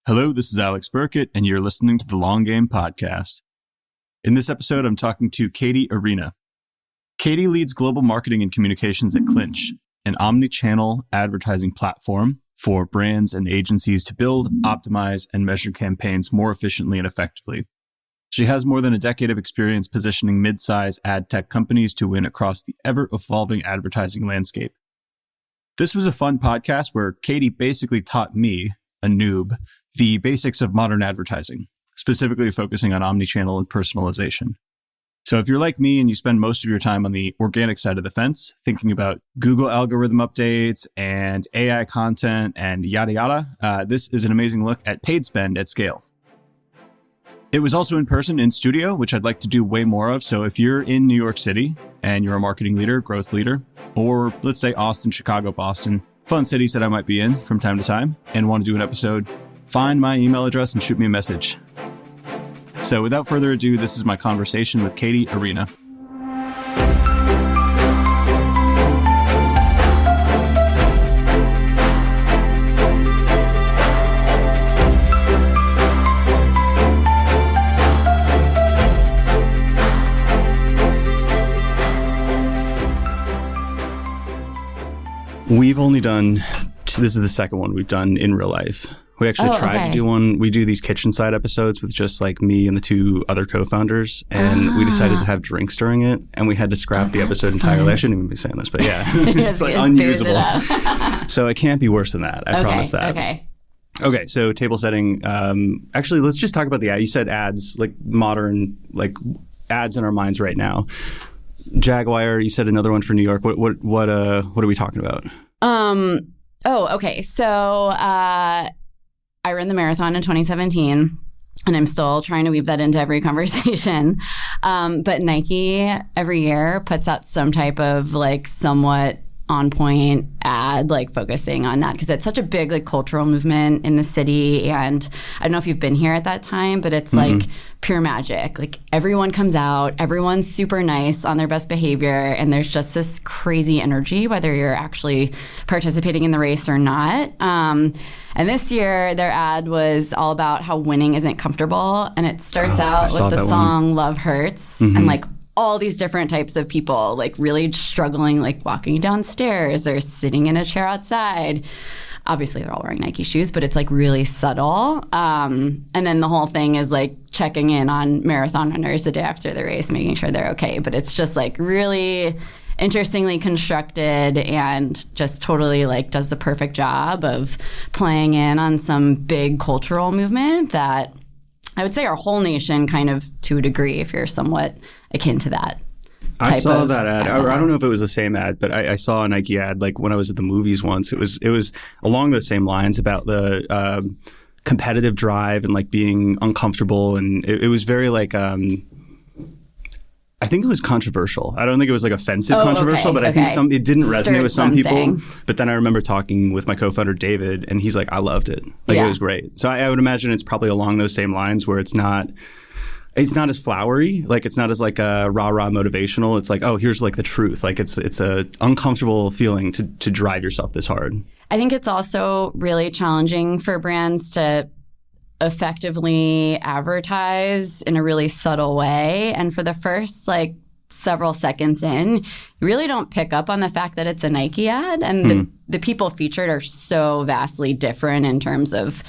Hello, this is Alex Birkett, and you're listening to the Long Game Podcast. In this episode, I'm talking to Katie Arena. Katie leads global marketing and communications at Clinch, an omni-channel advertising platform for brands and agencies to build, optimize, and measure campaigns more efficiently and effectively. She has more than a decade of experience positioning mid-size ad tech companies to win across the ever-evolving advertising landscape. This was a fun podcast where Katie basically taught me, a noob, the basics of modern advertising, specifically focusing on omnichannel and personalization. So if you're like me and you spend most of your time on the organic side of the fence, thinking about Google algorithm updates and AI content and yada yada, this is an amazing look at paid spend at scale. It was also in person in studio, which I'd like to do way more of. So if you're in New York City and you're a marketing leader, growth leader, or let's say Austin, Chicago, Boston, fun cities that I might be in from time to time and want to do an episode, find my email address and shoot me a message. So without further ado, this is my conversation with Katie Arena. We've only done, this is the second one we've done in real life. We actually tried to do one. We do these kitchen side episodes with just like me and the two other co-founders, and we decided to have drinks during it, and we had to scrap the episode entirely. I shouldn't even be saying this, but yeah, it's like unusable. So it can't be worse than that. I promise that. Okay, so table setting. Actually, let's just talk about the ad. You said ads, like modern, like ads in our minds right now. Jaguar, you said another one for New York. What are we talking about? So I ran the marathon in 2017, and I'm still trying to weave that into every conversation. But Nike every year puts out some type of like somewhat on point ad, like focusing on that, because it's such a big like cultural movement in the city. And I don't know if you've been here at that time, but it's like pure magic. Like everyone comes out, everyone's super nice on their best behavior, and there's just this crazy energy, whether you're actually participating in the race or not. And this year, their ad was all about how winning isn't comfortable. And it starts out with the song Love Hurts, and like all these different types of people, like really struggling, like walking downstairs or sitting in a chair outside. Obviously, they're all wearing Nike shoes, but it's like really subtle. And then the whole thing is like checking in on marathon runners the day after the race, making sure they're okay. But it's just like really interestingly constructed and just totally like does the perfect job of playing in on some big cultural movement that I would say our whole nation kind of, to a degree, if you're somewhat akin to that. I saw that ad. I don't know if it was the same ad, but I saw a Nike ad like when I was at the movies once. It was along those same lines about the competitive drive and like being uncomfortable, and it was very like I think it was controversial. I don't think it was like offensive controversial, but I think it didn't resonate with some people. But then I remember talking with my co-founder David, and he's like, I loved it. Like it was great. So I would imagine it's probably along those same lines where it's not as flowery. Like it's not as like a rah-rah motivational. It's like, oh, here's like the truth. Like it's a uncomfortable feeling to drive yourself this hard. I think it's also really challenging for brands to effectively advertise in a really subtle way. And for the first like several seconds in, you really don't pick up on the fact that it's a Nike ad. And the people featured are so vastly different in terms of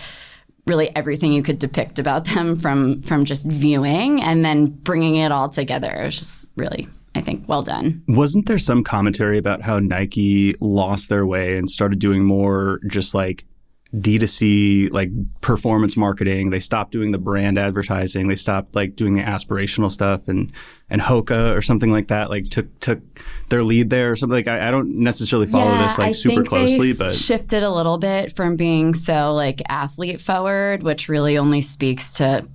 really everything you could depict about them from just viewing and then bringing it all together. It was just really, I think, well done. Wasn't there some commentary about how Nike lost their way and started doing more just like D2C, like performance marketing? They stopped doing the brand advertising. They stopped like doing the aspirational stuff, and Hoka or something like that like took their lead there or something. Like I don't necessarily follow this like super closely, but shifted a little bit from being so like athlete forward, which really only speaks to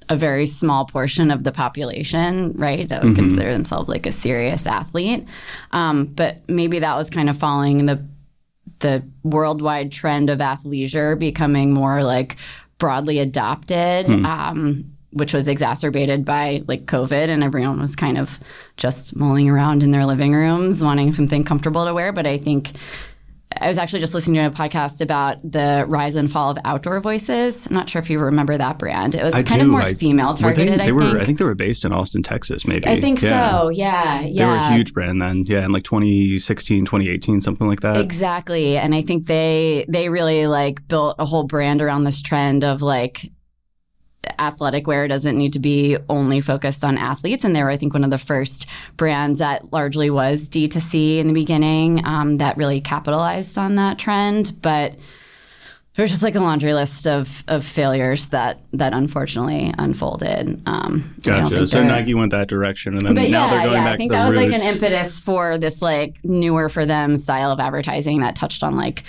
a very small portion of the population, right? That would consider themselves like a serious athlete. But maybe that was kind of following the worldwide trend of athleisure becoming more like broadly adopted, which was exacerbated by like COVID, and everyone was kind of just mulling around in their living rooms wanting something comfortable to wear. But I think I was actually just listening to a podcast about the rise and fall of outdoor voices. I'm not sure if you remember that brand. It was kind of more female targeted, I think. I think they were based in Austin, Texas, maybe. I think so, yeah. They were a huge brand then, in like 2016, 2018, something like that. Exactly. And I think they really like built a whole brand around this trend of like athletic wear doesn't need to be only focused on athletes. And they were, I think, one of the first brands that largely was D2C in the beginning that really capitalized on that trend. But there's just like a laundry list of failures that unfortunately unfolded. Gotcha. So Nike went that direction, and then now they're going back to the roots. I think that was like an impetus for this like newer for them style of advertising that touched on like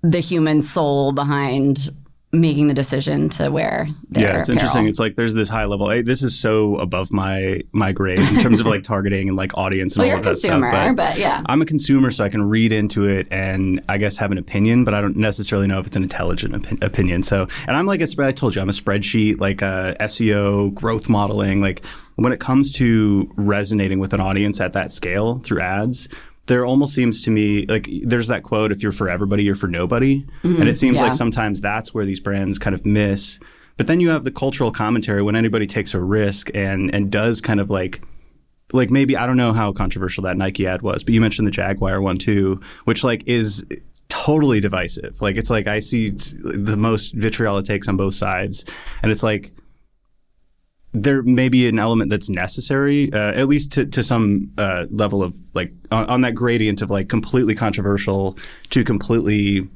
the human soul behind making the decision to wear their it's apparel. Interesting. It's like there's this high level. This is so above my grade in terms of like targeting and like audience and all of that stuff. You're a consumer, but yeah. I'm a consumer, so I can read into it and I guess have an opinion, but I don't necessarily know if it's an intelligent opinion. So, and I'm like I told you, I'm a spreadsheet, like SEO, growth modeling. Like when it comes to resonating with an audience at that scale through ads, there almost seems to me like there's that quote, if you're for everybody, you're for nobody. Mm-hmm. And it seems like sometimes that's where these brands kind of miss. But then you have the cultural commentary when anybody takes a risk and does kind of like maybe, I don't know how controversial that Nike ad was, but you mentioned the Jaguar one too, which like is totally divisive. Like it's like I see the most vitriol it takes on both sides. And it's like, there may be an element that's necessary, at least to some level of like on that gradient of like completely controversial to completely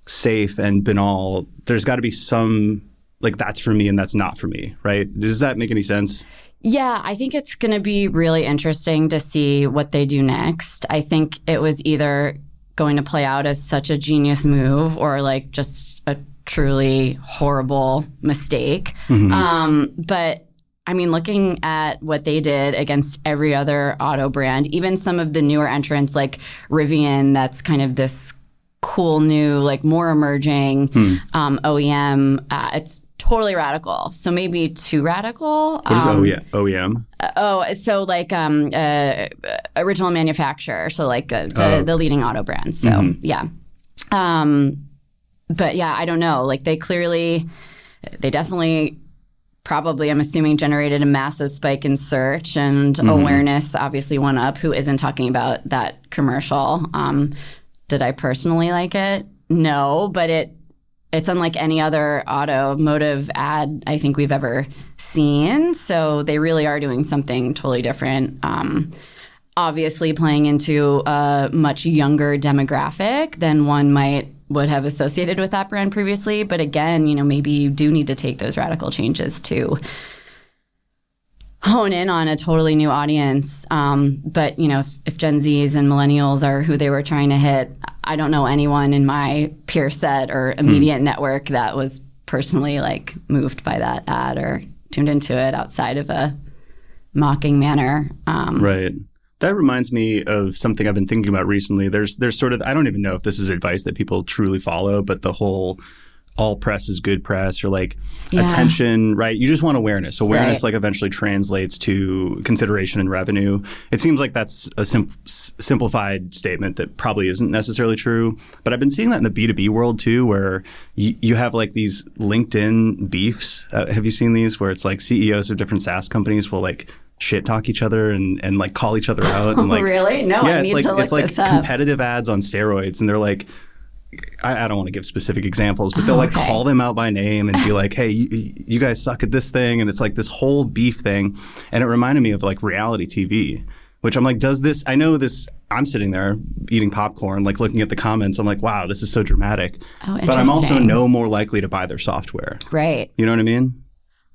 safe and banal. There's got to be some like that's for me and that's not for me, right? Does that make any sense? Yeah, I think it's going to be really interesting to see what they do next. I think it was either going to play out as such a genius move or like just a truly horrible mistake. Mm-hmm. But I mean, looking at what they did against every other auto brand, even some of the newer entrants like Rivian, that's kind of this cool new, like more emerging OEM, it's totally radical. So maybe too radical. What is OEM? So like original manufacturer. So like the leading auto brand. So yeah. But yeah, I don't know. Like they definitely probably, I'm assuming, generated a massive spike in search and awareness obviously went up. Who isn't talking about that commercial? Did I personally like it? No, but it's unlike any other automotive ad I think we've ever seen. So they really are doing something totally different. Obviously playing into a much younger demographic than one would have associated with that brand previously. But again, maybe you do need to take those radical changes to hone in on a totally new audience. But, if Gen Zs and millennials are who they were trying to hit, I don't know anyone in my peer set or immediate network that was personally like moved by that ad or tuned into it outside of a mocking manner. Right. That reminds me of something I've been thinking about recently. There's sort of, I don't even know if this is advice that people truly follow, but the whole all press is good press or like attention, right? You just want awareness. Awareness like eventually translates to consideration and revenue. It seems like that's a simplified statement that probably isn't necessarily true. But I've been seeing that in the B2B world too, where you have like these LinkedIn beefs. Have you seen these where it's like CEOs of different SaaS companies will like shit talk each other and like call each other out and like really? No, I need to look it's like this up. competitive ads on steroids, and they're like, I don't want to give specific examples, but they'll like call them out by name and be like, hey, you guys suck at this thing, and it's like this whole beef thing. And it reminded me of like reality TV, which I'm like, does this? I know this. I'm sitting there eating popcorn, like looking at the comments. I'm like, wow, this is so dramatic. But I'm also no more likely to buy their software. Right. You know what I mean?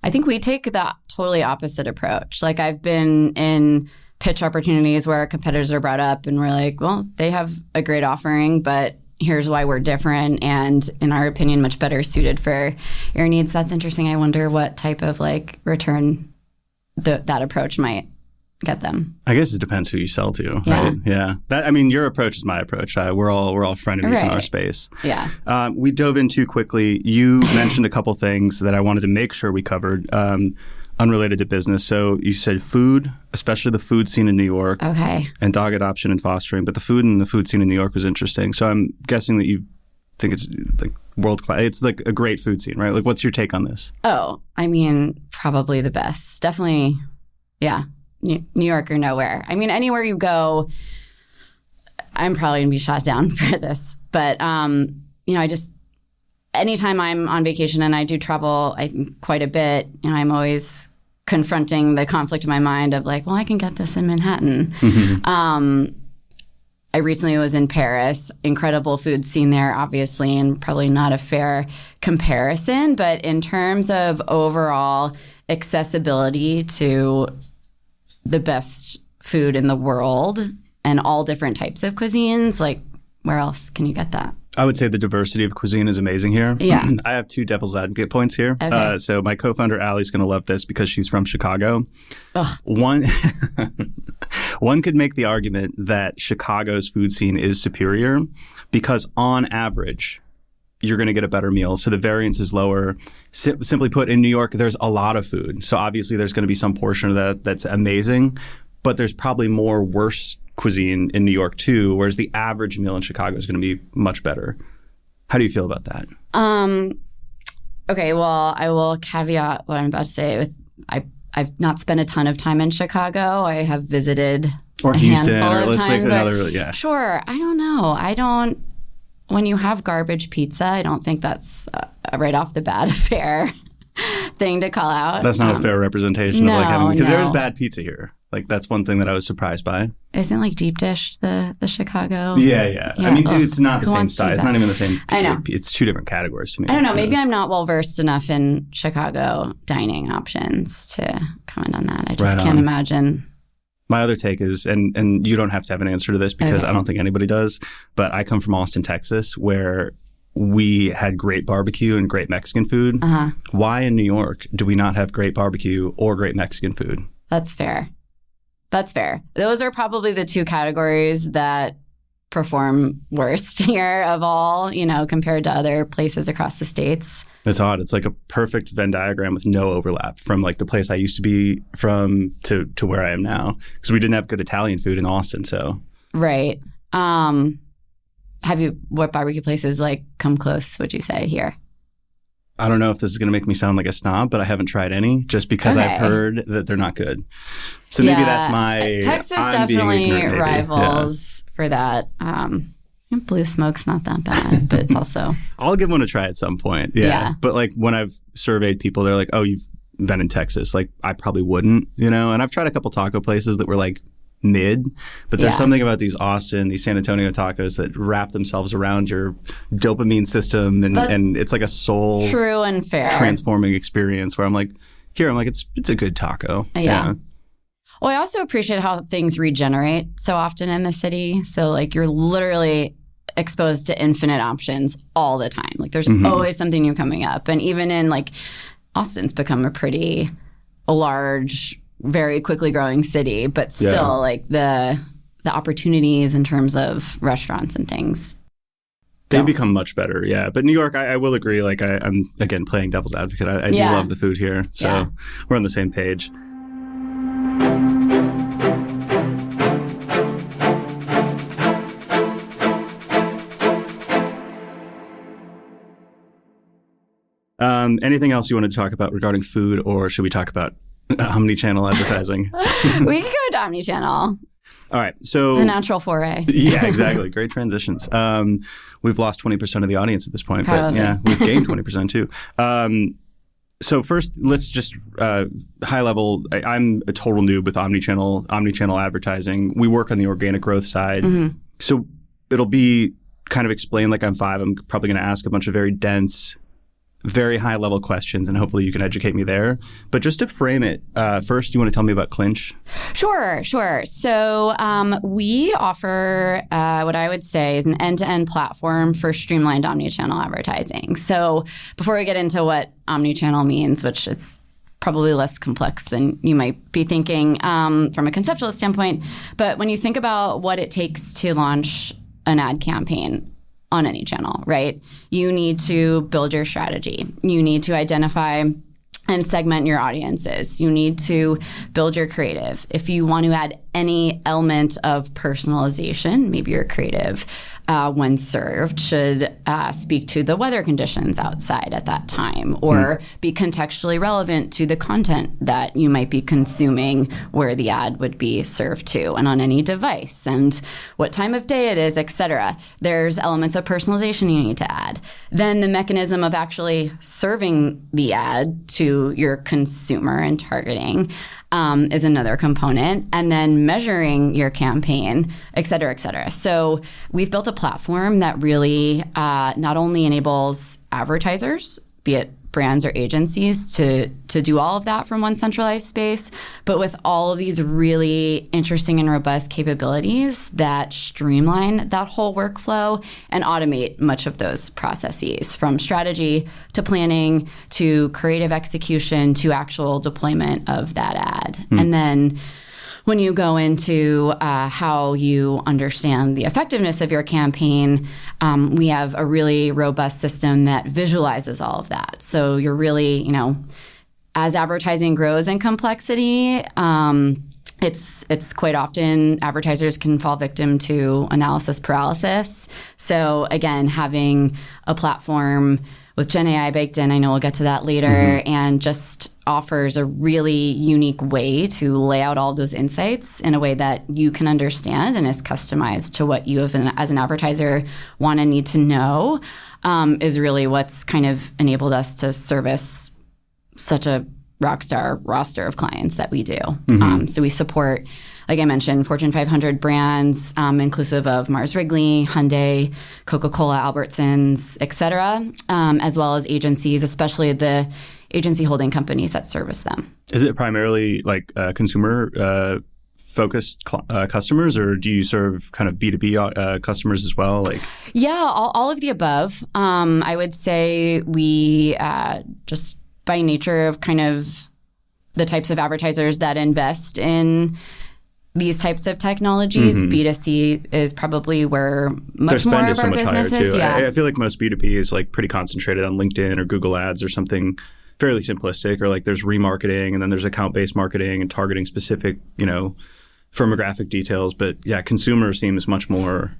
I think we take the totally opposite approach. Like I've been in pitch opportunities where competitors are brought up and we're like, well, they have a great offering, but here's why we're different and in our opinion, much better suited for your needs. That's interesting. I wonder what type of like return that approach might get them. I guess it depends who you sell to, right? Yeah. Your approach is my approach. We're all frenemies in our space. Yeah. We dove in too quickly. You mentioned a couple things that I wanted to make sure we covered. unrelated to business. So you said food, especially the food scene in New York. Okay. And dog adoption and fostering. But the food and the food scene in New York was interesting. So I'm guessing that you think it's like world class. It's like a great food scene, right? Like, what's your take on this? Oh, I mean, probably the best. Definitely, yeah. New York or nowhere. I mean, anywhere you go, I'm probably going to be shot down for this. But, anytime I'm on vacation and I do travel quite a bit, I'm always confronting the conflict in my mind of like, well, I can get this in Manhattan. Mm-hmm. I recently was in Paris, incredible food scene there, obviously, and probably not a fair comparison. But in terms of overall accessibility to the best food in the world and all different types of cuisines, like where else can you get that? I would say the diversity of cuisine is amazing here. Yeah. I have 2 devil's advocate points here. Okay. So my co-founder, Allie's going to love this because she's from Chicago. Ugh. One could make the argument that Chicago's food scene is superior because on average, you're going to get a better meal. So the variance is lower. Simply put, in New York, there's a lot of food. So obviously there's going to be some portion of that that's amazing, but there's probably more worse cuisine in New York too, whereas the average meal in Chicago is going to be much better. How do you feel about that? Okay, well, I will caveat what I'm about to say with I've not spent a ton of time in Chicago. I have visited or Houston, or let's take another, yeah. Sure. I don't know. When you have garbage pizza, I don't think that's right off the bat a fair thing to call out. That's not a fair representation of like having, because there is bad pizza here. Like that's one thing that I was surprised by. Isn't like deep dish the Chicago? Yeah. I mean, it's not the same style. It's not even the same. I know. It's 2 different categories to me. I don't know. Maybe I'm not well versed enough in Chicago dining options to comment on that. I just can't imagine. My other take is, and you don't have to have an answer to this because I don't think anybody does, but I come from Austin, Texas, where we had great barbecue and great Mexican food. Uh-huh. Why in New York do we not have great barbecue or great Mexican food? That's fair. Those are probably the 2 categories that perform worst here of all, compared to other places across the states. It's odd. It's like a perfect Venn diagram with no overlap from like the place I used to be from to where I am now. Because we didn't have good Italian food in Austin, so. Right. What barbecue places like come close, would you say, here? I don't know if this is going to make me sound like a snob, but I haven't tried any just because I've heard that they're not good. So maybe that's my... Texas definitely rivals for that. Blue Smoke's not that bad, but it's also... I'll give one a try at some point. Yeah. But like when I've surveyed people, they're like, oh, you've been in Texas. Like I probably wouldn't, And I've tried a couple taco places that were like mid, but there's something about these San Antonio tacos that wrap themselves around your dopamine system and it's like a soul true and fair transforming experience where I'm like it's a good taco. Yeah. Well, I also appreciate how things regenerate so often in the city. So like you're literally exposed to infinite options all the time. Like there's always something new coming up. And even in like Austin's become a pretty large, very quickly growing city, but still like the opportunities in terms of restaurants and things. They become much better, yeah. But New York, I will agree. Like I'm again playing devil's advocate. I do love the food here, so we're on the same page. Anything else you want to talk about regarding food, or should we talk about Omni-Channel advertising? We can go to Omni-Channel. All right. So a natural foray. Yeah, exactly. Great transitions. We've lost 20% of the audience at this point, Probably. But we've gained 20% too. So first, let's just high level. I'm a total noob with Omni-Channel advertising. We work on the organic growth side. Mm-hmm. So it'll be kind of explained like I'm 5. I'm probably going to ask a bunch of very dense, very high level questions, and hopefully you can educate me there. But just to frame it, first, you want to tell me about Clinch? Sure. So we offer what I would say is an end-to-end platform for streamlined omnichannel advertising. So before we get into what omnichannel means, which is probably less complex than you might be thinking from a conceptual standpoint, but when you think about what it takes to launch an ad campaign on any channel, right? You need to build your strategy. You need to identify and segment your audiences. You need to build your creative. If you want to add any element of personalization, maybe your creative, when served, should speak to the weather conditions outside at that time, or be contextually relevant to the content that you might be consuming where the ad would be served to and on any device and what time of day it is, etc. There's elements of personalization you need to add. Then the mechanism of actually serving the ad to your consumer and targeting is another component, and then measuring your campaign, et cetera, et cetera. So we've built a platform that really not only enables advertisers, be it brands or agencies, to do all of that from one centralized space, but with all of these really interesting and robust capabilities that streamline that whole workflow and automate much of those processes, from strategy to planning to creative execution to actual deployment of that ad. And then when you go into how you understand the effectiveness of your campaign, we have a really robust system that visualizes all of that. So you're really, as advertising grows in complexity, it's quite often advertisers can fall victim to analysis paralysis. So again, having a platform with Gen AI baked in, I know we'll get to that later, and just offers a really unique way to lay out all those insights in a way that you can understand and is customized to what you as an advertiser want and need to know, is really what's kind of enabled us to service such a rockstar roster of clients that we do. So we support, like I mentioned, Fortune 500 brands, inclusive of Mars Wrigley, Hyundai, Coca-Cola, Albertsons, et cetera, as well as agencies, especially the agency holding companies that service them. Is it primarily like consumer focused customers, or do you serve kind of B2B customers as well? Yeah, all of the above. I would say we just by nature of kind of the types of advertisers that invest in these types of technologies, B2C is probably where much more of our business is. Yeah. I feel like most B2B is like pretty concentrated on LinkedIn or Google Ads or something fairly simplistic, or like there's remarketing and then there's account-based marketing and targeting specific, firmographic details. But yeah, consumer seems much more,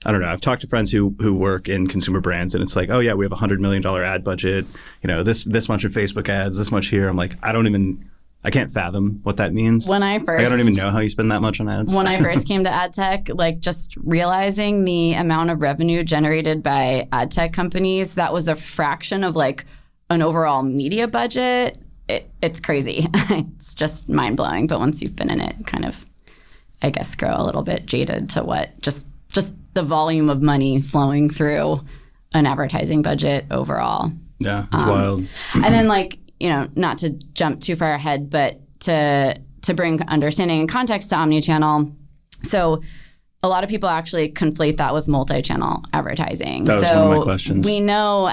I don't know. I've talked to friends who work in consumer brands, and it's like, oh yeah, we have $100 million ad budget, this much in Facebook ads, this much here. I'm like, I can't fathom what that means. I don't even know how you spend that much on ads. When I first came to ad tech, just realizing the amount of revenue generated by ad tech companies, that was a fraction of an overall media budget. It's crazy. It's just mind blowing. But once you've been in it, kind of, I guess, grow a little bit jaded to what just the volume of money flowing through an advertising budget overall. Yeah, it's wild. And then not to jump too far ahead, but to bring understanding and context to Omnichannel. So a lot of people actually conflate that with multi-channel advertising. That was one of my questions. We know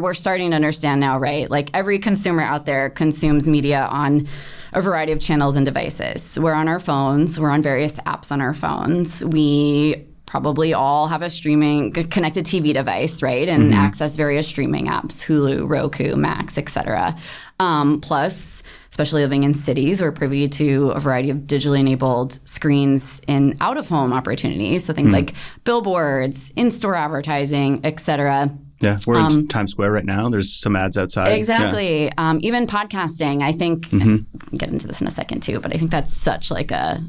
we're starting to understand now, right? Every consumer out there consumes media on a variety of channels and devices. We're on our phones. We're on various apps on our phones. We probably all have a streaming connected TV device, right? And access various streaming apps, Hulu, Roku, Max, et cetera. Plus, especially living in cities, we're privy to a variety of digitally enabled screens in out-of-home opportunities. So things like billboards, in-store advertising, et cetera. Yeah, we're in Times Square right now. There's some ads outside. Exactly. Yeah. Even podcasting, I think, and we'll get into this in a second too, but I think that's such a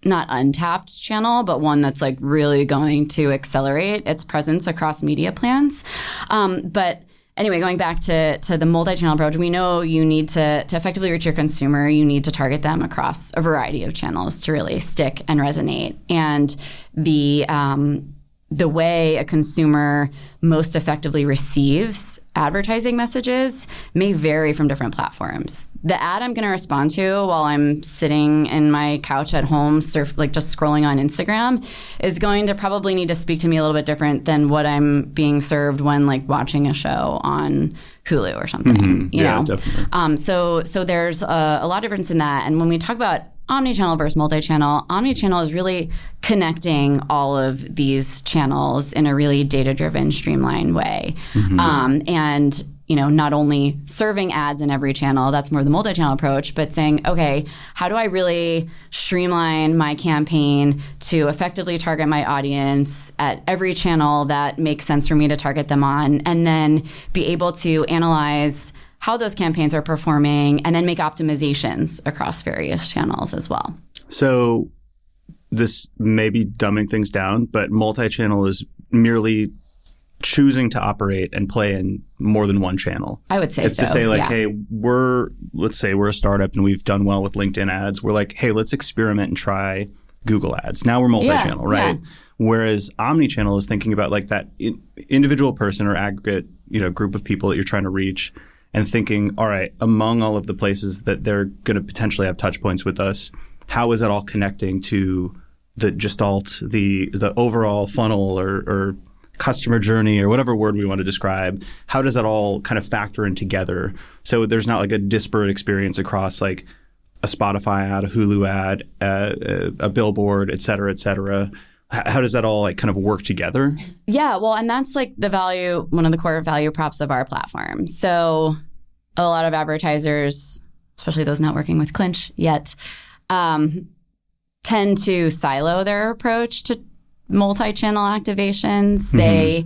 not untapped channel, but one that's really going to accelerate its presence across media plans. But anyway, going back to the multi-channel approach, we know you need to effectively reach your consumer. You need to target them across a variety of channels to really stick and resonate. And the way a consumer most effectively receives advertising messages may vary from different platforms. The ad I'm going to respond to while I'm sitting in my couch at home, just scrolling on Instagram, is going to probably need to speak to me a little bit different than what I'm being served when watching a show on Hulu or something. You know? Definitely. So there's a lot of difference in that. And when we talk about omnichannel versus multi-channel, omnichannel is really connecting all of these channels in a really data-driven, streamlined way. And not only serving ads in every channel, that's more the multi-channel approach, but saying, okay, how do I really streamline my campaign to effectively target my audience at every channel that makes sense for me to target them on, and then be able to analyze how those campaigns are performing and then make optimizations across various channels as well. So this may be dumbing things down, but multi-channel is merely choosing to operate and play in more than one channel. I would say it's so. It's to say yeah. hey, let's say we're a startup and we've done well with LinkedIn ads. We're like, hey, let's experiment and try Google ads. Now we're multi-channel, right? Yeah. Whereas Omnichannel is thinking about like that individual person or aggregate, group of people that you're trying to reach, and thinking, all right, among all of the places that they're going to potentially have touch points with us, how is that all connecting to the gestalt, the overall funnel or customer journey or whatever word we want to describe? How does that all kind of factor in together so there's not like a disparate experience across like a Spotify ad, a Hulu ad, a billboard, et cetera, et cetera? How does that all like kind of work together? Yeah, well, and that's like one of the core value props of our platform. So a lot of advertisers, especially those not working with Clinch yet, tend to silo their approach to multi-channel activations. Mm-hmm. They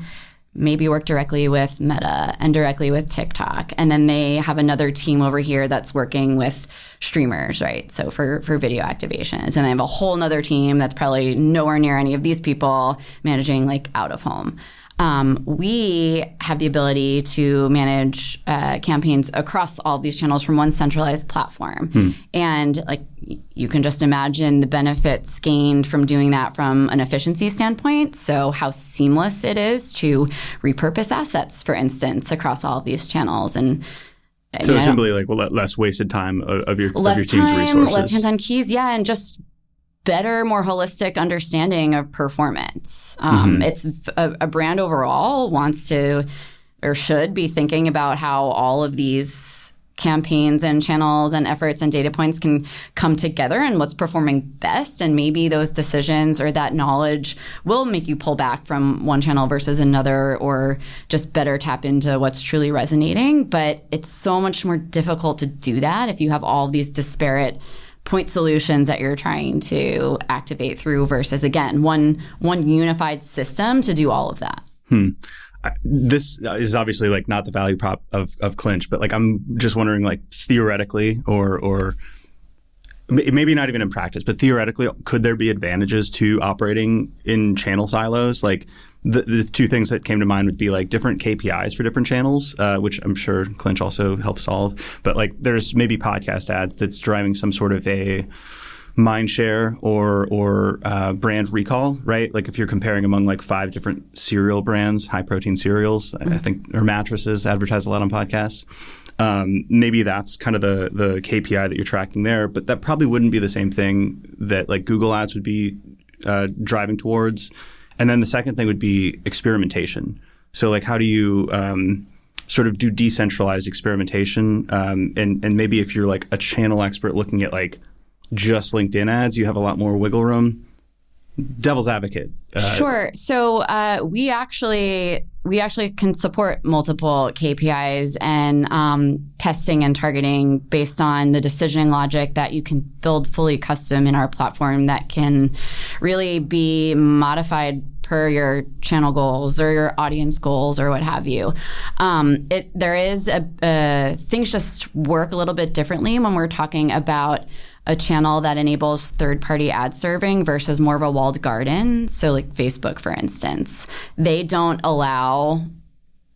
maybe work directly with Meta and directly with TikTok. And then they have another team over here that's working with streamers, right? So for video activations. And they have a whole nother team that's probably nowhere near any of these people managing like out of home. We have the ability to manage campaigns across all of these channels from one centralized platform. And like you can just imagine the benefits gained from doing that from an efficiency standpoint. So how seamless it is to repurpose assets, for instance, across all of these channels. And so simply like less wasted time of your team's resources. Less hands on keys, yeah, and just better, more holistic understanding of performance. It's a brand overall wants to or should be thinking about how all of these campaigns and channels and efforts and data points can come together and what's performing best. And maybe those decisions or that knowledge will make you pull back from one channel versus another or just better tap into what's truly resonating. But it's so much more difficult to do that if you have all of these disparate point solutions that you're trying to activate through versus, again, one unified system to do all of that. This is obviously like not the value prop of Clinch, but like I'm just wondering, like theoretically, or maybe not even in practice, but theoretically, could there be advantages to operating in channel silos? Like the two things that came to mind would be like different KPIs for different channels, which I'm sure Clinch also helps solve. But like there's maybe podcast ads that's driving some sort of a mind share or brand recall, right? Like if you're comparing among like 5 different cereal brands, high protein cereals, I think, or mattresses advertise a lot on podcasts. Maybe that's kind of the KPI that you're tracking there, but that probably wouldn't be the same thing that like Google ads would be driving towards. And then the second thing would be experimentation. So like how do you sort of do decentralized experimentation? And maybe if you're like a channel expert looking at like just LinkedIn ads, you have a lot more wiggle room. Devil's advocate. Sure. So we actually can support multiple KPIs and testing and targeting based on the decisioning logic that you can build fully custom in our platform that can really be modified per your channel goals or your audience goals or what have you. Things just work a little bit differently when we're talking about a channel that enables third-party ad serving versus more of a walled garden. So like Facebook, for instance, they don't allow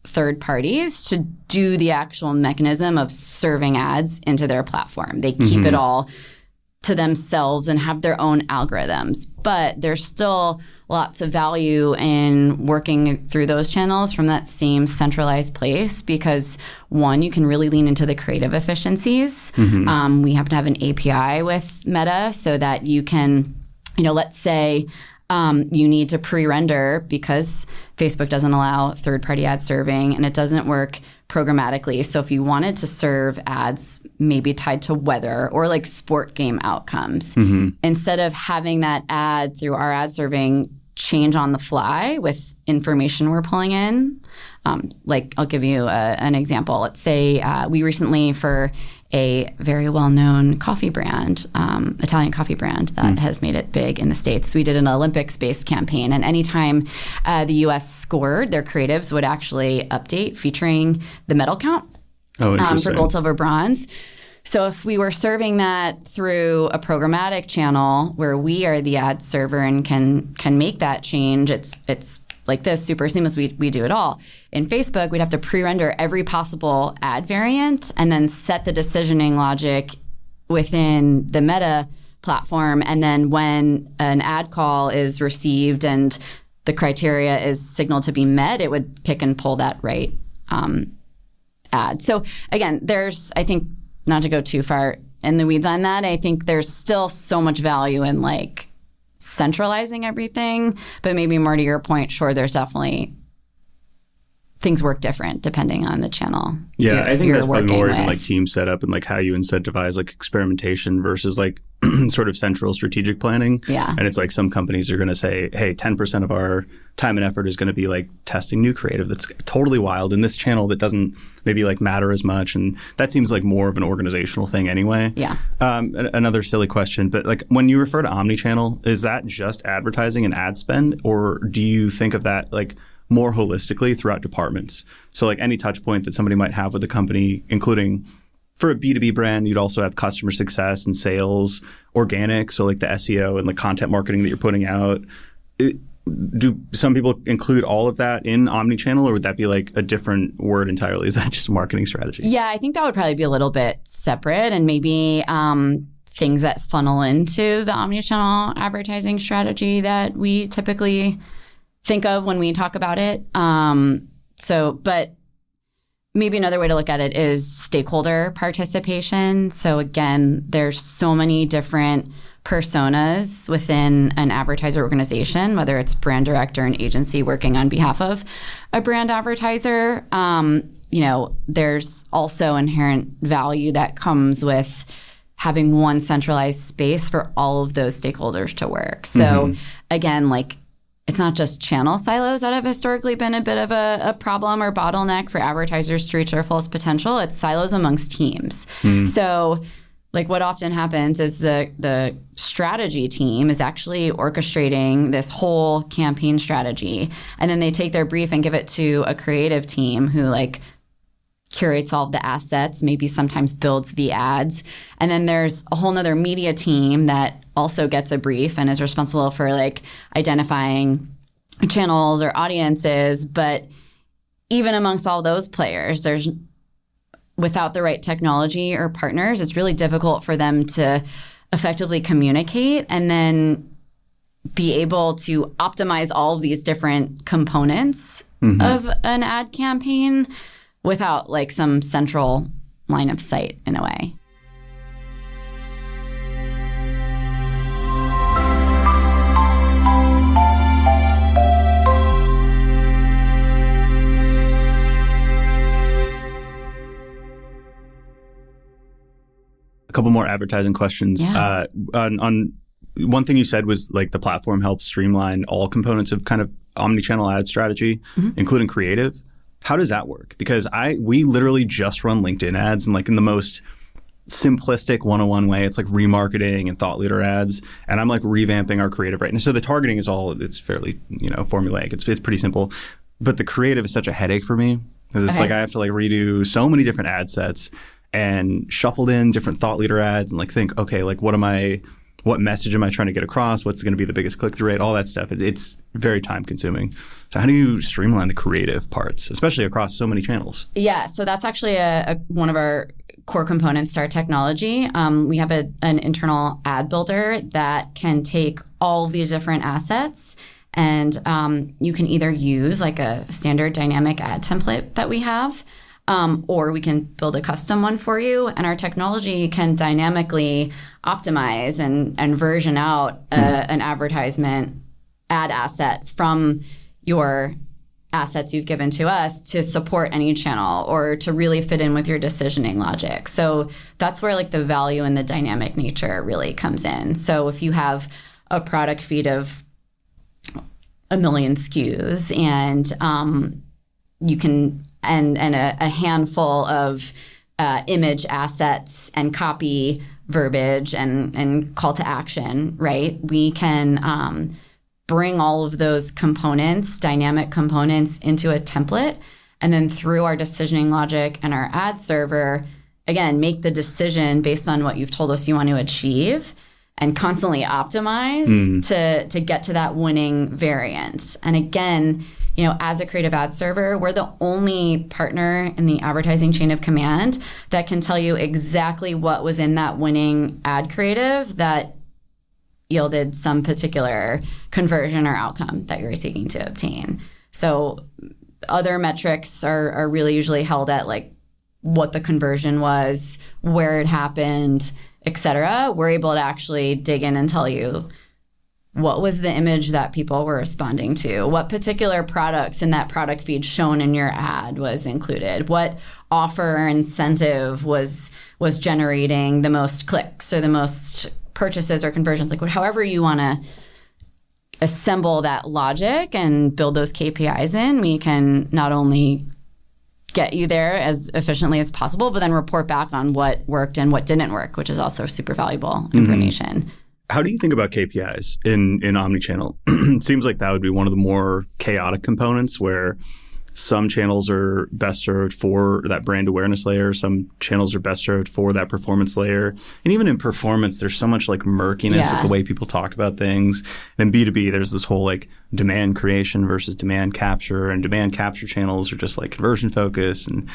third parties to do the actual mechanism of serving ads into their platform. They keep it all to themselves and have their own algorithms. But there's still lots of value in working through those channels from that same centralized place because, one, you can really lean into the creative efficiencies. We happen to have an API with Meta so that you can, let's say you need to pre-render because Facebook doesn't allow third-party ad serving and it doesn't work programmatically. So if you wanted to serve ads maybe tied to weather or like sport game outcomes, instead of having that ad through our ad serving change on the fly with information we're pulling in, Like I'll give you an example. Let's say we recently, for a very well-known coffee brand, Italian coffee brand that has made it big in the States, we did an Olympics-based campaign. And anytime the U.S. scored, their creatives would actually update featuring the medal count for gold, silver, bronze. So if we were serving that through a programmatic channel where we are the ad server and can make that change, it's like this, super seamless. We do it all. In Facebook, we'd have to pre-render every possible ad variant and then set the decisioning logic within the Meta platform. And then when an ad call is received and the criteria is signaled to be met, it would pick and pull that right ad. So again, there's, I think, not to go too far in the weeds on that, I think there's still so much value in like centralizing everything, but maybe more to your point, sure, there's definitely things work different depending on the channel. Yeah, I think that's probably more in like team setup and like how you incentivize like experimentation versus like sort of central strategic planning. Yeah. And it's like some companies are going to say, hey, 10% of our time and effort is going to be like testing new creative that's totally wild in this channel that doesn't maybe like matter as much. And that seems like more of an organizational thing anyway. Yeah. Another silly question, but like when you refer to Omnichannel, is that just advertising and ad spend, or do you think of that like more holistically throughout departments? So like any touch point that somebody might have with the company, including for a B2B brand, you'd also have customer success and sales, organic, so like the SEO and the content marketing that you're putting out. Do some people include all of that in Omnichannel, or would that be like a different word entirely? Is that just a marketing strategy? Yeah, I think that would probably be a little bit separate, and maybe things that funnel into the Omnichannel advertising strategy that we typically think of when we talk about it. But maybe another way to look at it is stakeholder participation. So again, there's so many different personas within an advertiser organization, whether it's brand director or an agency working on behalf of a brand advertiser. There's also inherent value that comes with having one centralized space for all of those stakeholders to work. So again, like, it's not just channel silos that have historically been a bit of a problem or bottleneck for advertisers to reach their fullest potential. It's silos amongst teams. So like what often happens is the strategy team is actually orchestrating this whole campaign strategy. And then they take their brief and give it to a creative team who like curates all of the assets, maybe sometimes builds the ads. And then there's a whole nother media team that also gets a brief and is responsible for like identifying channels or audiences. But even amongst all those players, there's without the right technology or partners, it's really difficult for them to effectively communicate and then be able to optimize all of these different components of an ad campaign without like some central line of sight in a way. A couple more advertising questions. Yeah. On one thing you said was like the platform helps streamline all components of kind of omnichannel ad strategy, including creative. How does that work? Because we literally just run LinkedIn ads and like in the most simplistic 101 way. It's like remarketing and thought leader ads. And I'm like revamping our creative right now. So the targeting is it's fairly, formulaic. It's pretty simple. But the creative is such a headache for me because it's like I have to like redo so many different ad sets and shuffled in different thought leader ads and like think, okay, like what message am I trying to get across? What's going to be the biggest click-through rate? All that stuff. It's very time-consuming. So how do you streamline the creative parts, especially across so many channels? Yeah, so that's actually one of our core components to our technology. We have an internal ad builder that can take all of these different assets, and you can either use like a standard dynamic ad template that we have, or we can build a custom one for you. And our technology can dynamically optimize and version out an advertisement ad asset from your assets you've given to us to support any channel or to really fit in with your decisioning logic. So that's where like the value and the dynamic nature really comes in. So if you have a product feed of 1 million SKUs and you can, and a handful of image assets and copy verbiage and call to action, right? We can bring all of those components, dynamic components, into a template, and then through our decisioning logic and our ad server, again, make the decision based on what you've told us you want to achieve and constantly optimize to get to that winning variant. And again, as a creative ad server, we're the only partner in the advertising chain of command that can tell you exactly what was in that winning ad creative that yielded some particular conversion or outcome that you're seeking to obtain. So other metrics are really usually held at like what the conversion was, where it happened, et cetera. We're able to actually dig in and tell you what was the image that people were responding to, what particular products in that product feed shown in your ad was included, what offer or incentive was generating the most clicks or the most purchases or conversions, like however you want to assemble that logic and build those KPIs in. We can not only get you there as efficiently as possible, but then report back on what worked and what didn't work, which is also super valuable information. How do you think about KPIs in Omnichannel? It seems like that would be one of the more chaotic components where some channels are best served for that brand awareness layer. Some channels are best served for that performance layer. And even in performance, there's so much like murkiness with the way people talk about things. And in B2B, there's this whole like demand creation versus demand capture. And demand capture channels are just like conversion focused. And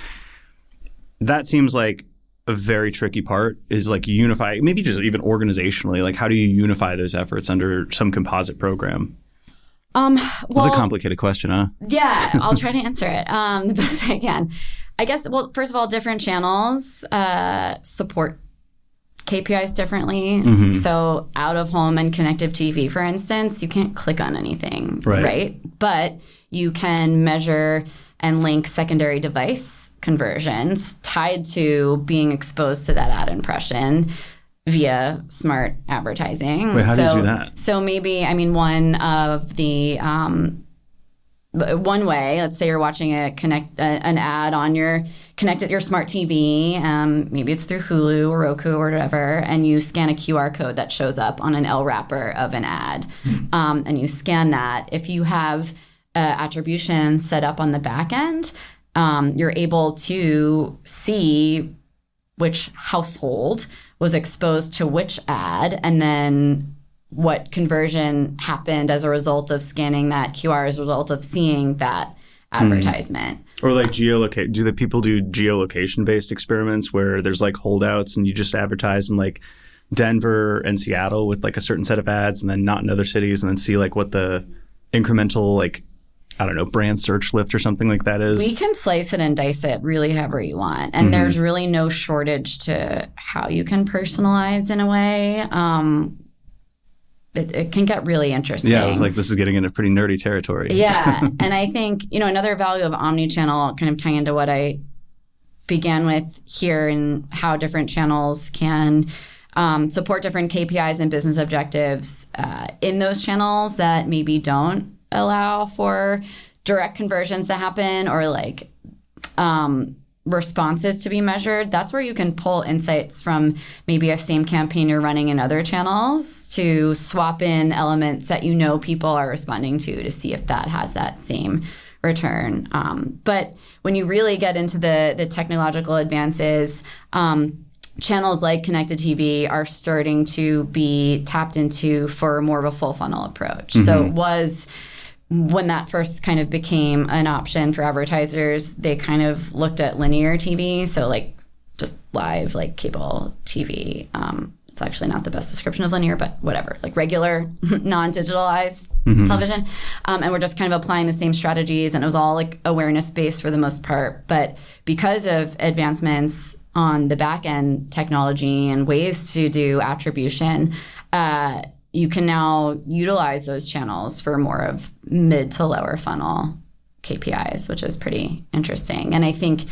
that seems like a very tricky part is like unify, maybe just even organizationally, like how do you unify those efforts under some composite program? That's a complicated question, huh? Yeah, I'll try to answer it the best I can. I guess, well, first of all, different channels support KPIs differently. So out of home and connected TV, for instance, you can't click on anything, right? But you can measure and link secondary device conversions tied to being exposed to that ad impression via smart advertising. Wait, how do you do that? So maybe, one of the one way, let's say you're watching an ad on your smart TV, maybe it's through Hulu or Roku or whatever, and you scan a QR code that shows up on an L wrapper of an ad, and you scan that. If you have attribution set up on the back end, you're able to see which household was exposed to which ad, and then what conversion happened as a result of scanning that QR as a result of seeing that advertisement. Or like do the people do geolocation-based experiments where there's like holdouts and you just advertise in like Denver and Seattle with like a certain set of ads and then not in other cities and then see like what the incremental like, I don't know, brand search lift or something like that is? We can slice it and dice it really however you want. And there's really no shortage to how you can personalize in a way. It can get really interesting. Yeah, I was like, this is getting into pretty nerdy territory. Yeah. And I think, another value of Omnichannel, kind of tying into what I began with here and how different channels can support different KPIs and business objectives in those channels that maybe don't allow for direct conversions to happen or like responses to be measured. That's where you can pull insights from maybe a same campaign you're running in other channels to swap in elements that people are responding to see if that has that same return. But when you really get into the technological advances, channels like connected TV are starting to be tapped into for more of a full funnel approach. So it was when that first kind of became an option for advertisers, they kind of looked at linear TV. So like just live, like cable TV. It's actually not the best description of linear, but whatever, like regular non-digitalized television. And we're just kind of applying the same strategies, and it was all like awareness based for the most part. But because of advancements on the back end technology and ways to do attribution, you can now utilize those channels for more of mid to lower funnel KPIs, which is pretty interesting. And I think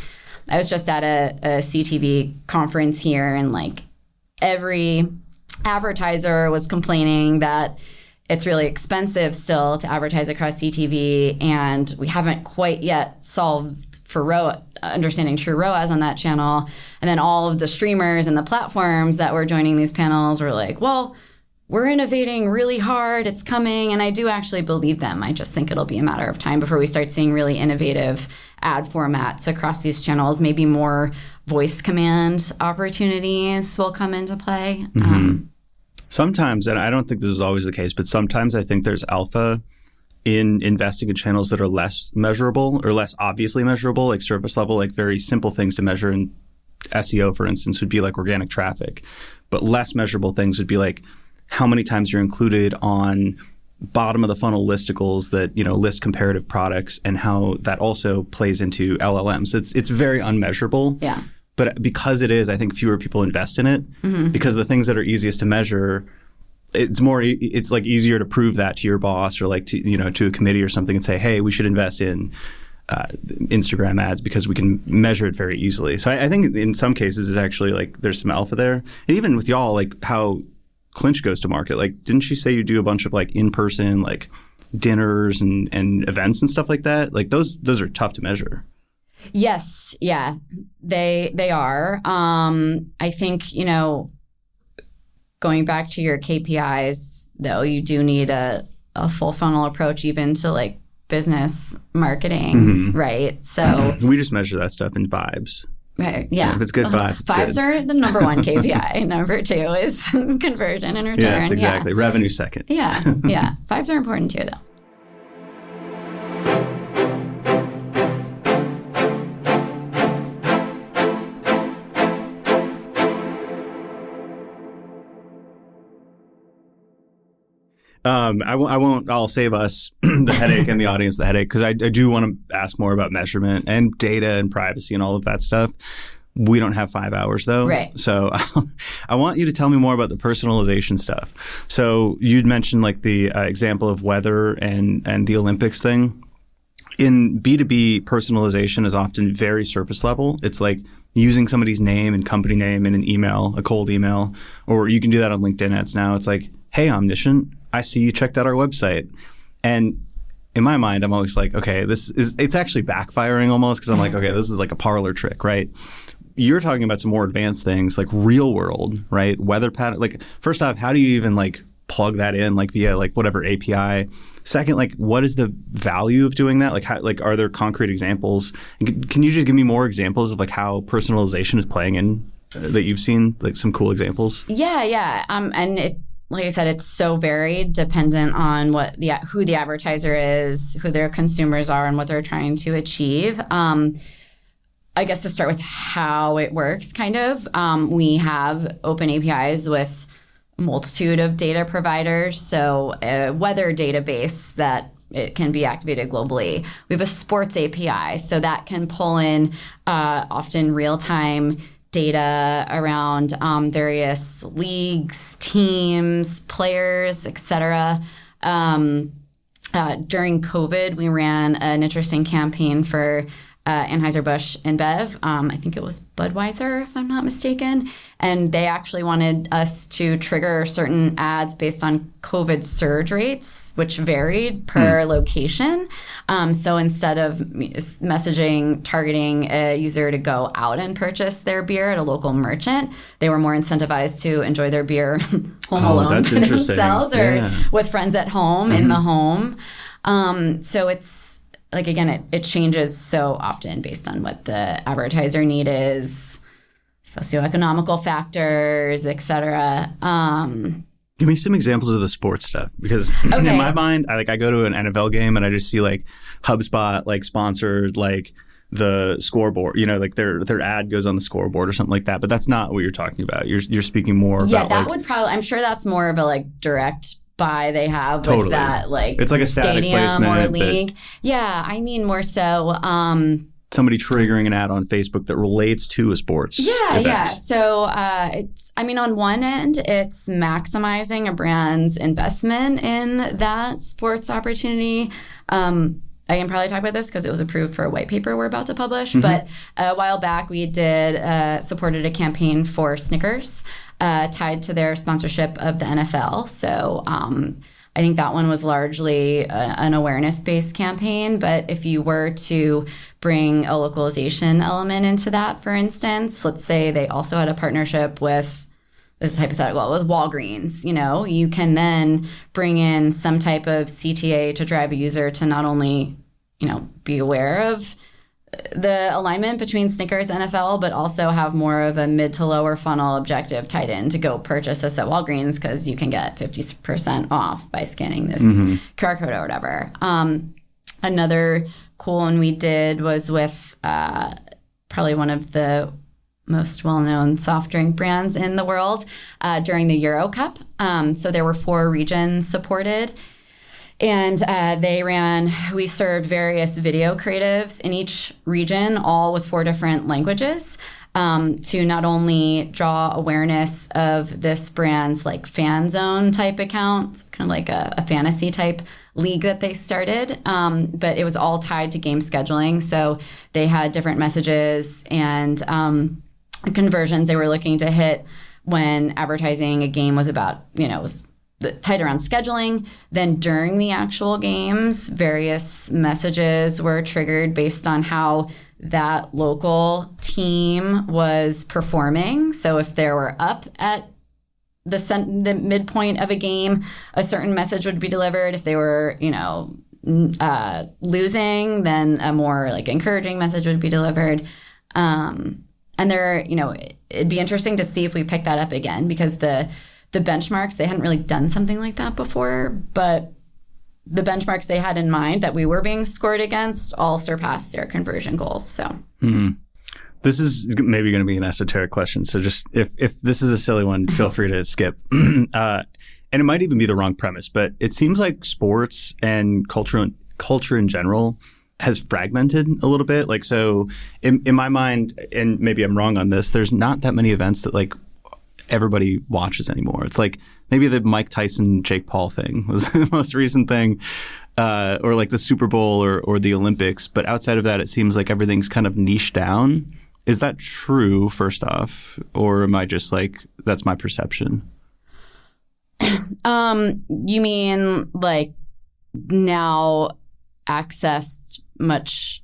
I was just at a CTV conference here, and like every advertiser was complaining that it's really expensive still to advertise across CTV, and we haven't quite yet solved for understanding true ROAS on that channel. And then all of the streamers and the platforms that were joining these panels were like, well, we're innovating really hard. It's coming. And I do actually believe them. I just think it'll be a matter of time before we start seeing really innovative ad formats across these channels. Maybe more voice command opportunities will come into play. Sometimes, and I don't think this is always the case, but sometimes I think there's alpha in investing in channels that are less measurable or less obviously measurable, like surface level, like very simple things to measure in SEO, for instance, would be like organic traffic. But less measurable things would be like how many times you're included on bottom of the funnel listicles that, list comparative products, and how that also plays into LLMs. It's very unmeasurable. Yeah. But because it is, I think fewer people invest in it because the things that are easiest to measure, it's like easier to prove that to your boss or like to a committee or something and say, hey, we should invest in Instagram ads because we can measure it very easily. So I think in some cases it's actually like there's some alpha there. And even with y'all, like how Clinch goes to market, like didn't you say you do a bunch of like in-person like dinners and events and stuff like that? Like those are tough to measure. Yes. Yeah, they are. I think, going back to your KPIs, though, you do need a full funnel approach even to like business marketing, right? So we just measure that stuff in vibes. Right. Yeah. If it's good vibes, it's vibes good. are the number one KPI. Number two is conversion and return. Yes, exactly. Yeah. Revenue second. Yeah. Yeah. Vibes are important too, though. I'll save us the headache and the audience the headache because I do want to ask more about measurement and data and privacy and all of that stuff. We don't have 5 hours though. Right. So I want you to tell me more about the personalization stuff. So you'd mentioned like the example of weather and the Olympics thing. In B2B, personalization is often very surface level. It's like using somebody's name and company name in an email, a cold email, or you can do that on LinkedIn ads now. It's like, hey, Omniscient, I see you checked out our website. And in my mind, I'm always like, okay, it's actually backfiring almost because I'm like, okay, this is like a parlor trick, right? You're talking about some more advanced things like real world, right? Weather pattern. Like first off, how do you even like plug that in like via like whatever API? Second, like what is the value of doing that? Like how, like are there concrete examples? Can you just give me more examples of like how personalization is playing in that you've seen, like some cool examples? Yeah. And it, like I said, it's so varied dependent on who the advertiser is, who their consumers are, and what they're trying to achieve. I guess to start with how it works, kind of, we have open APIs with a multitude of data providers. So a weather database that it can be activated globally. We have a sports API, so that can pull in often real-time data around various leagues, teams, players, etc. During COVID, we ran an interesting campaign for Anheuser-Busch InBev. I think it was Budweiser, if I'm not mistaken. And they actually wanted us to trigger certain ads based on COVID surge rates, which varied per location. So instead of targeting a user to go out and purchase their beer at a local merchant, they were more incentivized to enjoy their beer home alone for themselves or with friends at home in the home. So it's like, again, it changes so often based on what the advertiser need is, socioeconomical factors, et cetera. Give me some examples of the sports stuff because in my mind, I go to an NFL game and I just see like HubSpot like sponsored like the scoreboard, like their ad goes on the scoreboard or something like that. But that's not what you're talking about. You're speaking more about that would probably, I'm sure that's more of a like direct buy they have with that like it's like a static stadium or league. Yeah, I mean more so somebody triggering an ad on Facebook that relates to a sports event. Yeah. So it's, I mean, on one end, it's maximizing a brand's investment in that sports opportunity. I can probably talk about this because it was approved for a white paper we're about to publish. But a while back, we supported a campaign for Snickers tied to their sponsorship of the NFL. So I think that one was largely an awareness-based campaign. But if you were to bring a localization element into that, for instance, let's say they also had a partnership with, this is hypothetical, with Walgreens, you can then bring in some type of CTA to drive a user to not only, be aware of the alignment between Snickers and NFL, but also have more of a mid to lower funnel objective tied in to go purchase this at Walgreens because you can get 50% off by scanning this QR code or whatever. Another cool one we did was with probably one of the most well-known soft drink brands in the world during the Euro Cup. So there were 4 regions supported. And we served various video creatives in each region, all with 4 different languages, to not only draw awareness of this brand's like fan zone type account, kind of like a fantasy type league that they started, but it was all tied to game scheduling. So they had different messages and conversions they were looking to hit when advertising a game was about, was tied around scheduling. Then during the actual games, various messages were triggered based on how that local team was performing. So if they were up at the midpoint of a game, a certain message would be delivered. If they were, losing, then a more like encouraging message would be delivered. And it'd be interesting to see if we pick that up again, because the benchmarks, they hadn't really done something like that before, but the benchmarks they had in mind that we were being scored against all surpassed their conversion goals. So this is maybe going to be an esoteric question. So just if this is a silly one, feel free to skip. And it might even be the wrong premise, but it seems like sports and culture in general has fragmented a little bit. Like, so in my mind, and maybe I'm wrong on this, there's not that many events that like everybody watches anymore. It's like maybe the Mike Tyson, Jake Paul thing was the most recent thing, or like the Super Bowl or the Olympics. But outside of that, it seems like everything's kind of niched down. Is that true, first off? Or am I just like, that's my perception? You mean like now accessed much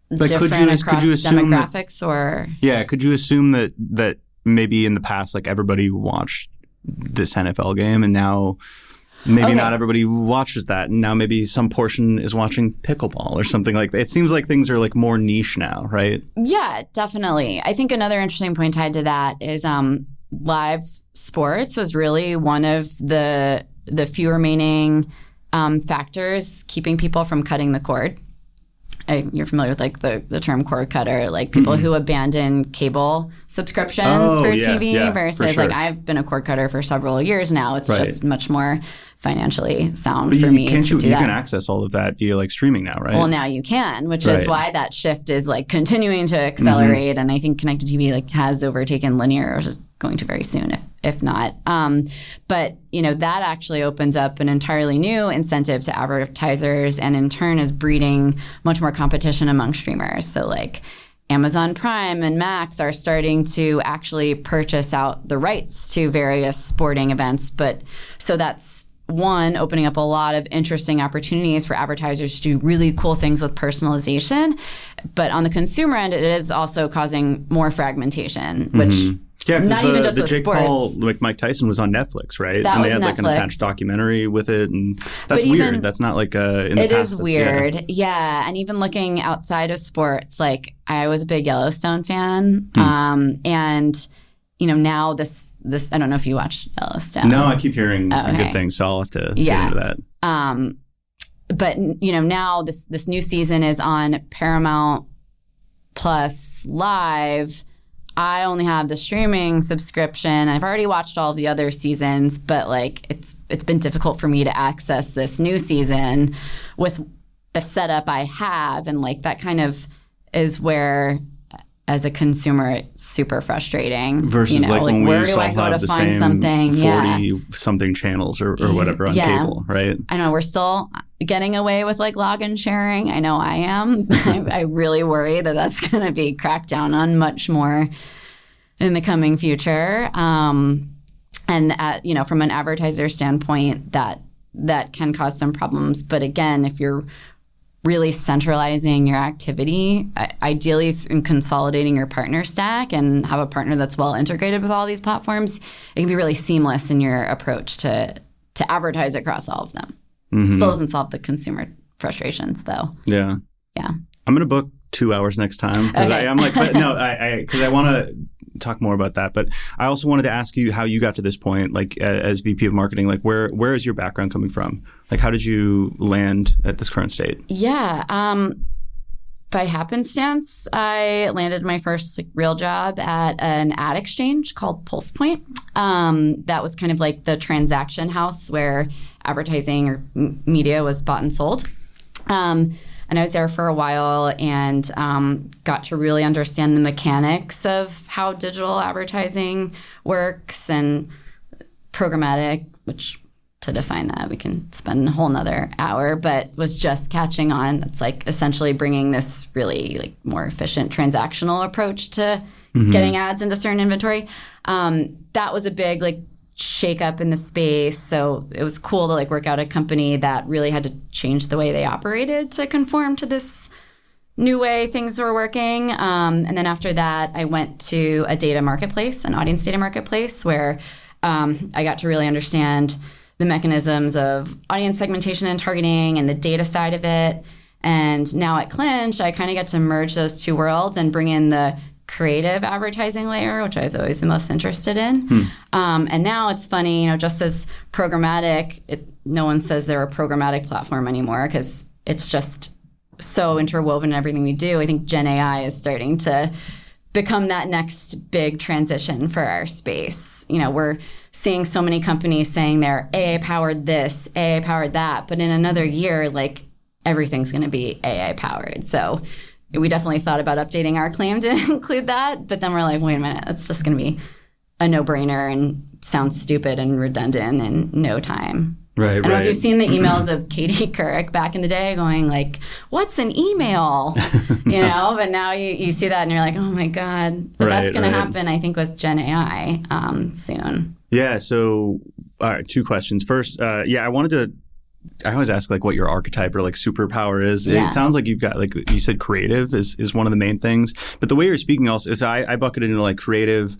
like different across demographics or? Yeah. Could you assume that maybe in the past, like everybody watched this NFL game and now maybe not everybody watches that. And now maybe some portion is watching pickleball or something like that. It seems like things are like more niche now, right? Yeah, definitely. I think another interesting point tied to that is live sports was really one of the few remaining factors keeping people from cutting the cord. You're familiar with like the term cord cutter, like people who abandon cable subscriptions for TV versus for sure. Like I've been a cord cutter for several years now. It's just much more financially sound for me to do that. You can access all of that via like streaming now, right? Well, now you can, which is why that shift is like continuing to accelerate. And I think connected TV like has overtaken linear, or is going to very soon, if not. But, that actually opens up an entirely new incentive to advertisers and in turn is breeding much more competition among streamers. So like Amazon Prime and Max are starting to actually purchase out the rights to various sporting events. But so that's one, opening up a lot of interesting opportunities for advertisers to do really cool things with personalization. But on the consumer end, it is also causing more fragmentation, which not even just the with Jake sports. Paul, like Mike Tyson was on Netflix, right? That and they was had like Netflix. An attached documentary with it, and that's weird. That's not like in the it past. It is weird, yeah. And even looking outside of sports, like I was a big Yellowstone fan, and now this I don't know if you watch Yellowstone. No, I keep hearing good things, so I'll have to get into that. But now this new season is on Paramount Plus Live. I only have the streaming subscription. I've already watched all of the other seasons, but like it's been difficult for me to access this new season with the setup I have, and like that kind of is where, as a consumer, it's super frustrating. Versus like when we used to all have the same something? 40-something channels or whatever on cable, right? I know we're still getting away with like login sharing. I know I am. I really worry that that's going to be cracked down on much more in the coming future. And from an advertiser standpoint, that that can cause some problems. But again, if you're really centralizing your activity, ideally in consolidating your partner stack and have a partner that's well integrated with all these platforms, it can be really seamless in your approach to advertise across all of them. Still doesn't solve the consumer frustrations, though. Yeah. I'm going to book 2 hours next time because Okay. I'm like, but no, because I want to talk more about that. But I also wanted to ask you how you got to this point, like as VP of marketing. Like, where is your background coming from? Like, how did you land at this current state? Yeah. By happenstance, I landed my first real job at an ad exchange called PulsePoint. That was kind of like the transaction house where advertising or media was bought and sold. And I was there for a while and got to really understand the mechanics of how digital advertising works and programmatic, which to define that, we can spend a whole nother hour, but was just catching on. It's like essentially bringing this really like more efficient transactional approach to getting ads into certain inventory. That was a big like shake up in the space. So it was cool to like work out a company that really had to change the way they operated to conform to this new way things were working. And then after that, I went to a data marketplace, an audience data marketplace, where I got to really understand the mechanisms of audience segmentation and targeting and the data side of it. And now at Clinch, I kind of get to merge those two worlds and bring in the creative advertising layer, which I was always the most interested in. And now it's funny, just as programmatic, no one says they're a programmatic platform anymore because it's just so interwoven in everything we do. I think Gen AI is starting to become that next big transition for our space. We're seeing so many companies saying they're AI-powered this, AI-powered that, but in another year, like everything's going to be AI-powered. So we definitely thought about updating our claim to include that, but then we're like, wait a minute, that's just going to be a no-brainer and sounds stupid and redundant in no time. Right, I don't know if you've seen the emails of Katie Couric back in the day going like, what's an email? But now you see that and you're like, oh my God. But that's going to happen, I think, with Gen AI soon. Yeah. So, all right, 2 questions. First, I always ask like what your archetype or like superpower is. Yeah. It sounds like you've got, like you said, creative is one of the main things. But the way you're speaking also is I bucket it into like creative,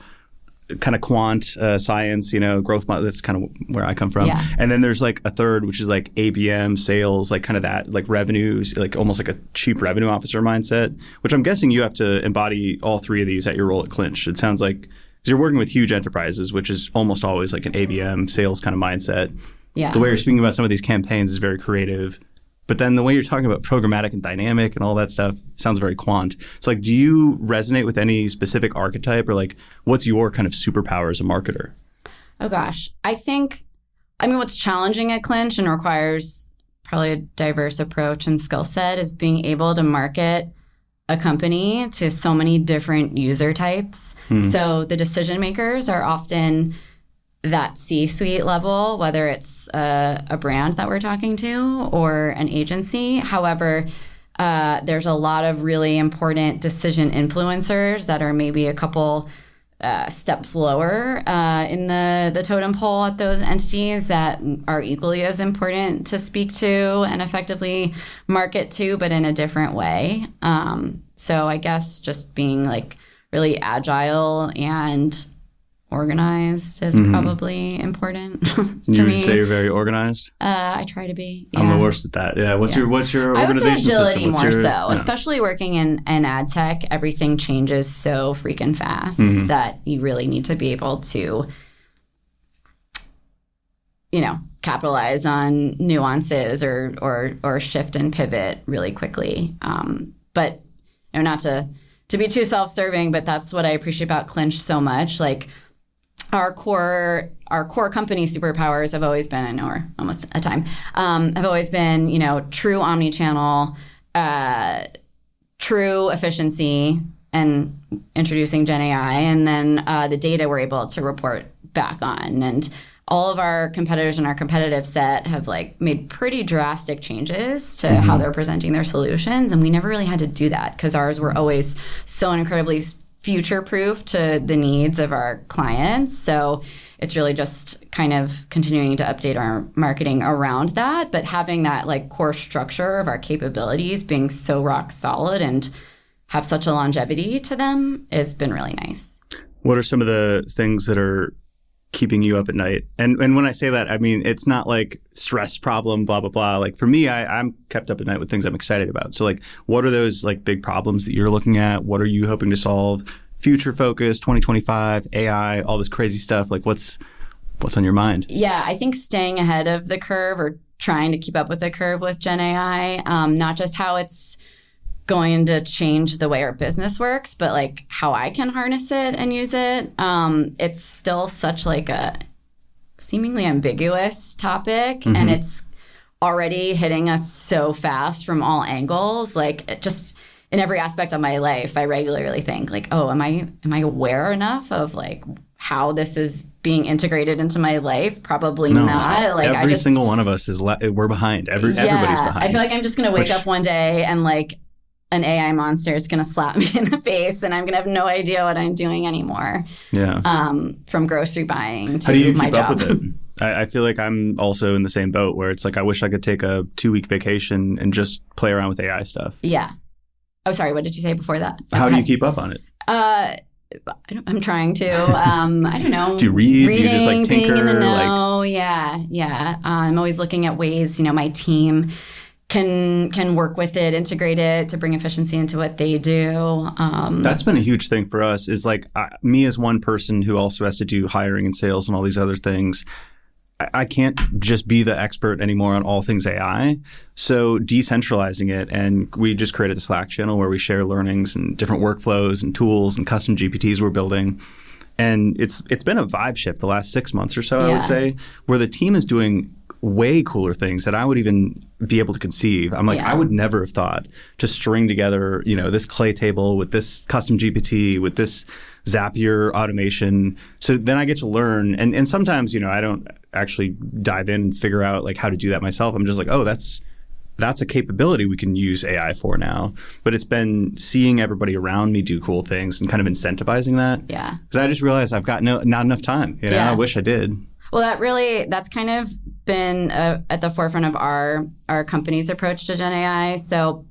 kind of quant science, growth. That's kind of where I come from. Yeah. And then there's like a third, which is like ABM, sales, like kind of that, like revenues, like almost like a chief revenue officer mindset, which I'm guessing you have to embody all 3 of these at your role at Clinch. It sounds like, because you're working with huge enterprises, which is almost always like an ABM sales kind of mindset. Yeah. The way you're speaking about some of these campaigns is very creative. But then the way you're talking about programmatic and dynamic and all that stuff sounds very quant. So like, do you resonate with any specific archetype or like, what's your kind of superpower as a marketer? Oh gosh. What's challenging at Clinch and requires probably a diverse approach and skill set is being able to market a company to so many different user types. So the decision makers are often that C-suite level, whether it's a brand that we're talking to or an agency. However, there's a lot of really important decision influencers that are maybe a couple steps lower in the totem pole at those entities that are equally as important to speak to and effectively market to, but in a different way. So I guess just being like really agile and organized is probably important for you me. would say you're very organized? I try to be. Yeah. I'm the worst at that. Yeah. What's your organization I would say agility system? more so, especially working in ad tech. Everything changes so freaking fast that you really need to be able to, capitalize on nuances or shift and pivot really quickly. But not to be too self-serving, but that's what I appreciate about Clinch so much. Like, our core company superpowers have always been, I know we're almost at time, have always been, true omni-channel, true efficiency, and introducing Gen AI, and then the data we're able to report back on. And all of our competitors in our competitive set have like made pretty drastic changes to how they're presenting their solutions. And we never really had to do that because ours were always so incredibly future-proof to the needs of our clients. So it's really just kind of continuing to update our marketing around that, but having that like core structure of our capabilities being so rock solid and have such a longevity to them has been really nice. What are some of the things that are keeping you up at night? And when I say that, I mean, it's not like stress problem, blah, blah, blah. Like for me, I'm kept up at night with things I'm excited about. So like, what are those like big problems that you're looking at? What are you hoping to solve? Future focus, 2025, AI, all this crazy stuff. Like what's on your mind? Yeah, I think staying ahead of the curve or trying to keep up with the curve with Gen AI, not just how it's going to change the way our business works, but like how I can harness it and use it. It's still such like a seemingly ambiguous topic, and it's already hitting us so fast from all angles. Like it just in every aspect of my life, I regularly think like, oh, am I aware enough of like how this is being integrated into my life? Probably not. Like every single one of us we're behind. Everybody's behind. I feel like I'm just going to wake up one day and like an AI monster is going to slap me in the face and I'm going to have no idea what I'm doing anymore. Yeah. From grocery buying to how do you my keep job. up with it? I feel like I'm also in the same boat where it's like I wish I could take a 2-week vacation and just play around with AI stuff. Yeah. Oh, sorry. What did you say before that? How do you keep up on it? I'm trying to. I don't know. Do you read? Reading, do you just like tinker? being in the know. Yeah. I'm always looking at ways, my team can work with it, integrate it to bring efficiency into what they do. That's been a huge thing for us is like me as one person who also has to do hiring and sales and all these other things. I can't just be the expert anymore on all things AI. So decentralizing it, and we just created a Slack channel where we share learnings and different workflows and tools and custom GPTs we're building. And it's been a vibe shift the last 6 months or so, I would say, where the team is doing way cooler things that I would even be able to conceive. I'm like, I would never have thought to string together, this clay table with this custom GPT, with this Zapier automation. So then I get to learn. And sometimes, I don't actually dive in and figure out like how to do that myself. I'm just like, oh, that's a capability we can use AI for now. But it's been seeing everybody around me do cool things and kind of incentivizing that. Yeah. Because I just realized I've got not enough time. I wish I did. Well, that's kind of been at the forefront of our company's approach to Gen AI. So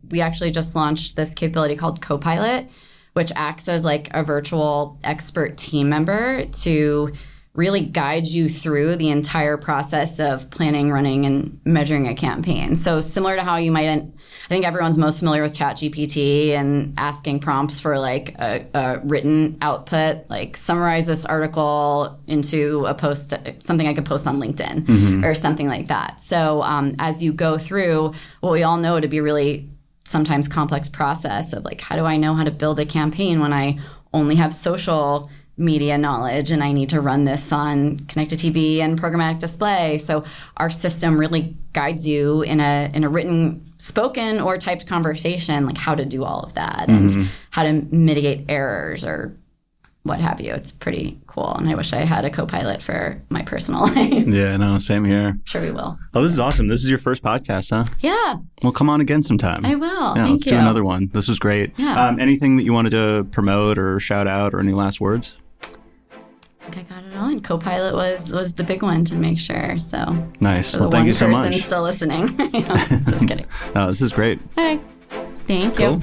we actually just launched this capability called Copilot, which acts as like a virtual expert team member to really guide you through the entire process of planning, running, and measuring a campaign. So similar to how you might, I think everyone's most familiar with ChatGPT and asking prompts for like a written output, like summarize this article into a post, something I could post on LinkedIn or something like that. So as you go through what we all know to be really sometimes complex process of like, how do I know how to build a campaign when I only have social media knowledge and I need to run this on connected TV and programmatic display. So our system really guides you in a written, spoken or typed conversation, like how to do all of that and how to mitigate errors or what have you. It's pretty cool. And I wish I had a Copilot for my personal life. Yeah, no, same here. Sure we will. Oh, this is awesome. This is your first podcast, huh? Yeah. Well, come on again sometime. I will. Yeah, let's do another one. This was great. Yeah. Anything that you wanted to promote or shout out or any last words? I think I got it all. And Copilot was the big one to make sure. So nice. Well, thank you so much. Still listening. Just kidding. No, this is great. Okay. Thank you.